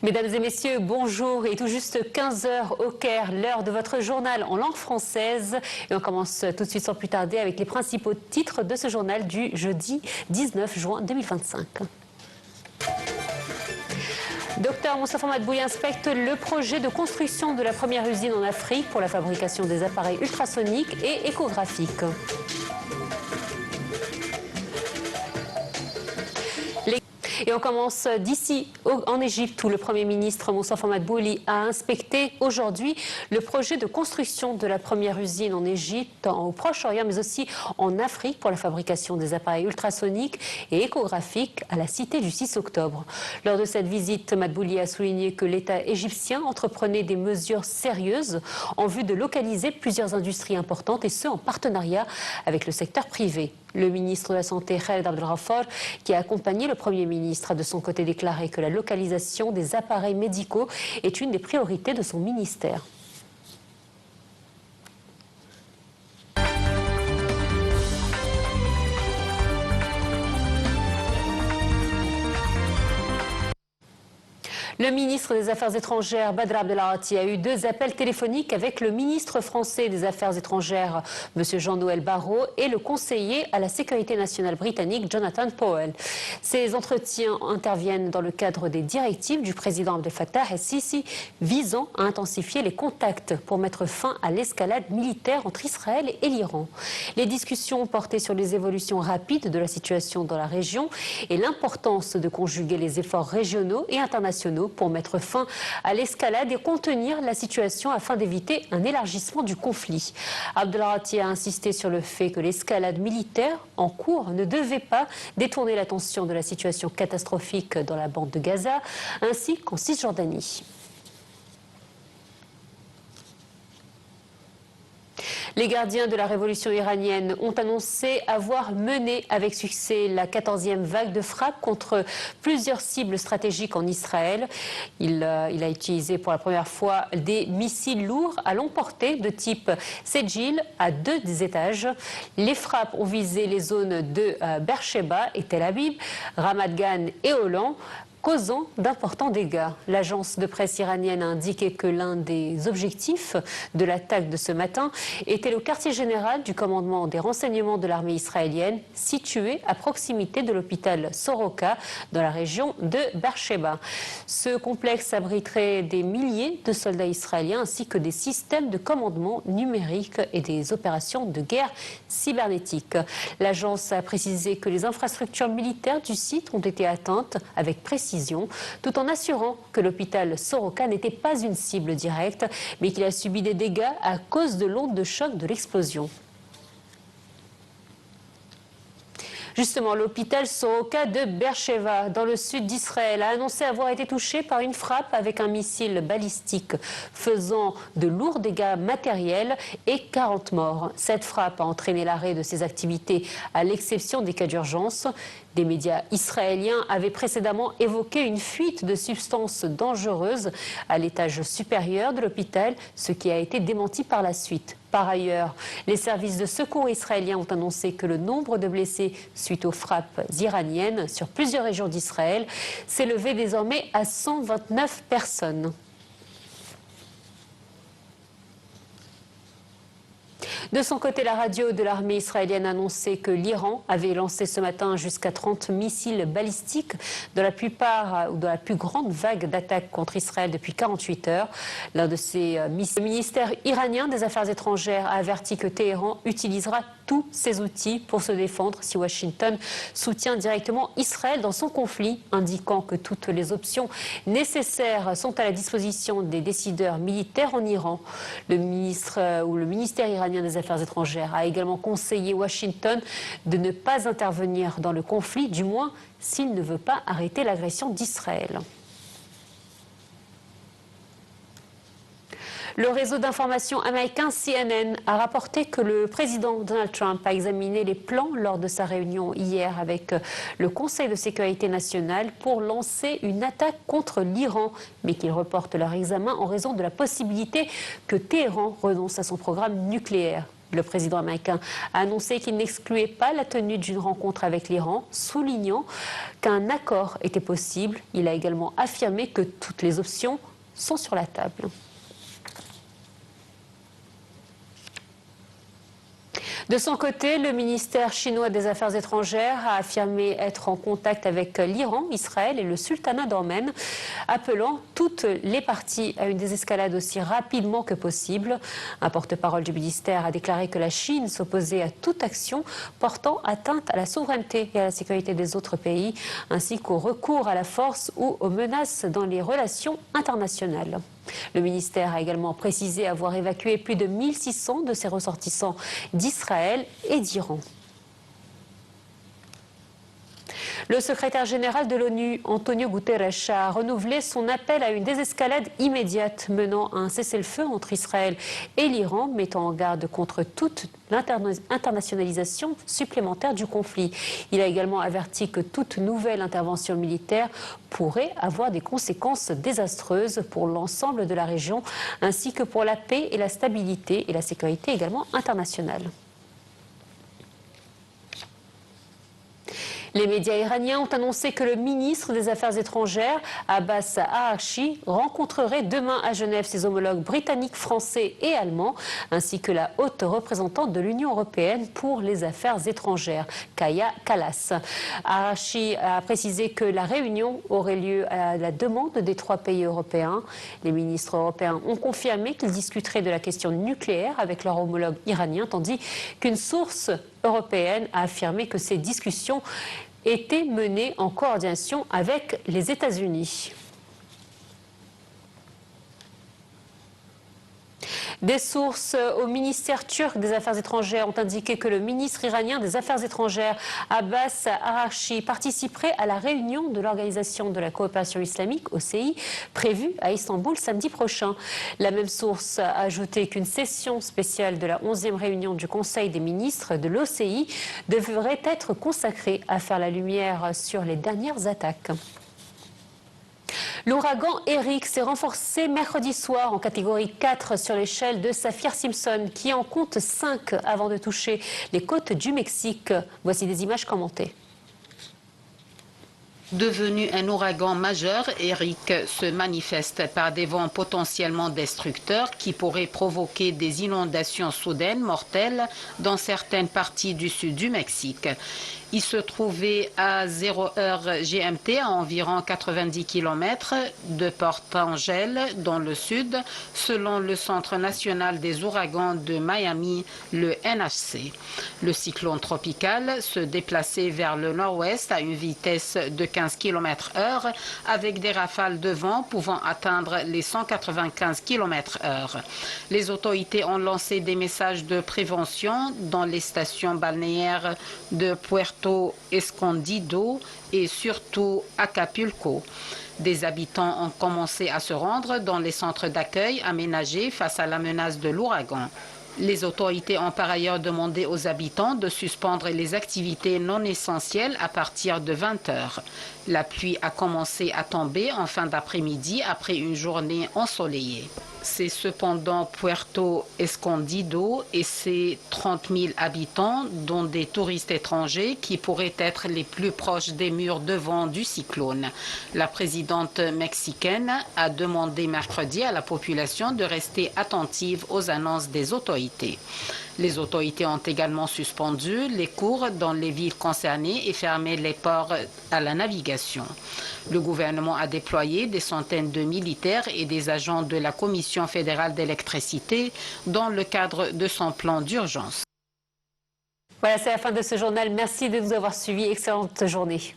Mesdames et messieurs, bonjour. Et tout juste 15 heures au Caire, l'heure de votre journal en langue française. Et on commence tout de suite sans plus tarder avec les principaux titres de ce journal du jeudi 19 juin 2025. Docteur Moustapha Madbouli inspecte le projet de construction de la première usine en Afrique pour la fabrication des appareils ultrasoniques et échographiques. Et on commence d'ici, en Égypte, où le Premier ministre Moustapha Madbouli a inspecté aujourd'hui le projet de construction de la première usine en Égypte, au Proche-Orient, mais aussi en Afrique pour la fabrication des appareils ultrasoniques et échographiques à la cité du 6 octobre. Lors de cette visite, Madbouli a souligné que l'État égyptien entreprenait des mesures sérieuses en vue de localiser plusieurs industries importantes, et ce en partenariat avec le secteur privé. Le ministre de la Santé, Khaled Abdel-Ghaffar, qui a accompagné le Premier ministre, a de son côté déclaré que la localisation des appareils médicaux est une des priorités de son ministère. Le ministre des Affaires étrangères, Badr Abdelghati, a eu 2 appels téléphoniques avec le ministre français des Affaires étrangères, M. Jean-Noël Barrot, et le conseiller à la sécurité nationale britannique, Jonathan Powell. Ces entretiens interviennent dans le cadre des directives du président Abdel Fattah el-Sisi visant à intensifier les contacts pour mettre fin à l'escalade militaire entre Israël et l'Iran. Les discussions portaient sur les évolutions rapides de la situation dans la région et l'importance de conjuguer les efforts régionaux et internationaux pour mettre fin à l'escalade et contenir la situation afin d'éviter un élargissement du conflit. Abdelghati a insisté sur le fait que l'escalade militaire en cours ne devait pas détourner l'attention de la situation catastrophique dans la bande de Gaza ainsi qu'en Cisjordanie. Les gardiens de la révolution iranienne ont annoncé avoir mené avec succès la 14e vague de frappe contre plusieurs cibles stratégiques en Israël. Il a utilisé pour la première fois des missiles lourds à longue portée de type Sejil à 2 étages. Les frappes ont visé les zones de Beersheba et Tel Aviv, Ramat Gan et Holon, causant d'importants dégâts. L'agence de presse iranienne a indiqué que l'un des objectifs de l'attaque de ce matin était le quartier général du commandement des renseignements de l'armée israélienne, situé à proximité de l'hôpital Soroka, dans la région de Beersheba. Ce complexe abriterait des milliers de soldats israéliens ainsi que des systèmes de commandement numérique et des opérations de guerre cybernétique. L'agence a précisé que les infrastructures militaires du site ont été atteintes avec précision, tout en assurant que l'hôpital Soroka n'était pas une cible directe, mais qu'il a subi des dégâts à cause de l'onde de choc de l'explosion. Justement, l'hôpital Soroka de Beersheba, dans le sud d'Israël, a annoncé avoir été touché par une frappe avec un missile balistique, faisant de lourds dégâts matériels et 40 morts. Cette frappe a entraîné l'arrêt de ses activités, à l'exception des cas d'urgence. Des médias israéliens avaient précédemment évoqué une fuite de substances dangereuses à l'étage supérieur de l'hôpital, ce qui a été démenti par la suite. Par ailleurs, les services de secours israéliens ont annoncé que le nombre de blessés suite aux frappes iraniennes sur plusieurs régions d'Israël s'élevait désormais à 129 personnes. De son côté, la radio de l'armée israélienne a annoncé que l'Iran avait lancé ce matin jusqu'à 30 missiles balistiques, de la plupart ou de la plus grande vague d'attaques contre Israël depuis 48 heures. L'un de ces missiles, le ministère iranien des Affaires étrangères a averti que Téhéran utilisera tous ses outils pour se défendre si Washington soutient directement Israël dans son conflit, indiquant que toutes les options nécessaires sont à la disposition des décideurs militaires en Iran. Le ministère iranien des Affaires étrangères a également conseillé Washington de ne pas intervenir dans le conflit, du moins s'il ne veut pas arrêter l'agression d'Israël. Le réseau d'information américain CNN a rapporté que le président Donald Trump a examiné les plans lors de sa réunion hier avec le Conseil de sécurité nationale pour lancer une attaque contre l'Iran, mais qu'il reporte leur examen en raison de la possibilité que Téhéran renonce à son programme nucléaire. Le président américain a annoncé qu'il n'excluait pas la tenue d'une rencontre avec l'Iran, soulignant qu'un accord était possible. Il a également affirmé que toutes les options sont sur la table. De son côté, le ministère chinois des Affaires étrangères a affirmé être en contact avec l'Iran, Israël et le sultanat d'Oman, appelant toutes les parties à une désescalade aussi rapidement que possible. Un porte-parole du ministère a déclaré que la Chine s'opposait à toute action portant atteinte à la souveraineté et à la sécurité des autres pays, ainsi qu'au recours à la force ou aux menaces dans les relations internationales. Le ministère a également précisé avoir évacué plus de 1600 de ses ressortissants d'Israël et d'Iran. Le secrétaire général de l'ONU, Antonio Guterres, a renouvelé son appel à une désescalade immédiate menant à un cessez-le-feu entre Israël et l'Iran, mettant en garde contre toute l'internationalisation supplémentaire du conflit. Il a également averti que toute nouvelle intervention militaire pourrait avoir des conséquences désastreuses pour l'ensemble de la région, ainsi que pour la paix et la stabilité et la sécurité également internationale. Les médias iraniens ont annoncé que le ministre des Affaires étrangères, Abbas Araghchi, rencontrerait demain à Genève ses homologues britanniques, français et allemands, ainsi que la haute représentante de l'Union européenne pour les affaires étrangères, Kaja Kallas. Araghchi a précisé que la réunion aurait lieu à la demande des 3 pays européens. Les ministres européens ont confirmé qu'ils discuteraient de la question nucléaire avec leur homologue iranien, tandis qu'une source européenne a affirmé que ces discussions étaient menées en coordination avec les États-Unis. Des sources au ministère turc des Affaires étrangères ont indiqué que le ministre iranien des Affaires étrangères, Abbas Araghchi, participerait à la réunion de l'Organisation de la coopération islamique, OCI, prévue à Istanbul samedi prochain. La même source a ajouté qu'une session spéciale de la 11e réunion du Conseil des ministres de l'OCI devrait être consacrée à faire la lumière sur les dernières attaques. L'ouragan Eric s'est renforcé mercredi soir en catégorie 4 sur l'échelle de Saffir-Simpson, qui en compte 5 avant de toucher les côtes du Mexique. Voici des images commentées. Devenu un ouragan majeur, Eric se manifeste par des vents potentiellement destructeurs qui pourraient provoquer des inondations soudaines mortelles dans certaines parties du sud du Mexique. Il se trouvait à 0h GMT, à environ 90 km de Port Angel, dans le sud, selon le Centre national des ouragans de Miami, le NHC. Le cyclone tropical se déplaçait vers le nord-ouest à une vitesse de 15 km/h, avec des rafales de vent pouvant atteindre les 195 km/h. Les autorités ont lancé des messages de prévention dans les stations balnéaires de Puerto Escondido et surtout Acapulco. Des habitants ont commencé à se rendre dans les centres d'accueil aménagés face à la menace de l'ouragan. Les autorités ont par ailleurs demandé aux habitants de suspendre les activités non essentielles à partir de 20h. La pluie a commencé à tomber en fin d'après-midi après une journée ensoleillée. C'est cependant Puerto Escondido et ses 30 000 habitants, dont des touristes étrangers, qui pourraient être les plus proches des murs de vent du cyclone. La présidente mexicaine a demandé mercredi à la population de rester attentive aux annonces des autorités. Les autorités ont également suspendu les cours dans les villes concernées et fermé les ports à la navigation. Le gouvernement a déployé des centaines de militaires et des agents de la Commission fédérale d'électricité dans le cadre de son plan d'urgence. Voilà, c'est la fin de ce journal. Merci de nous avoir suivis. Excellente journée.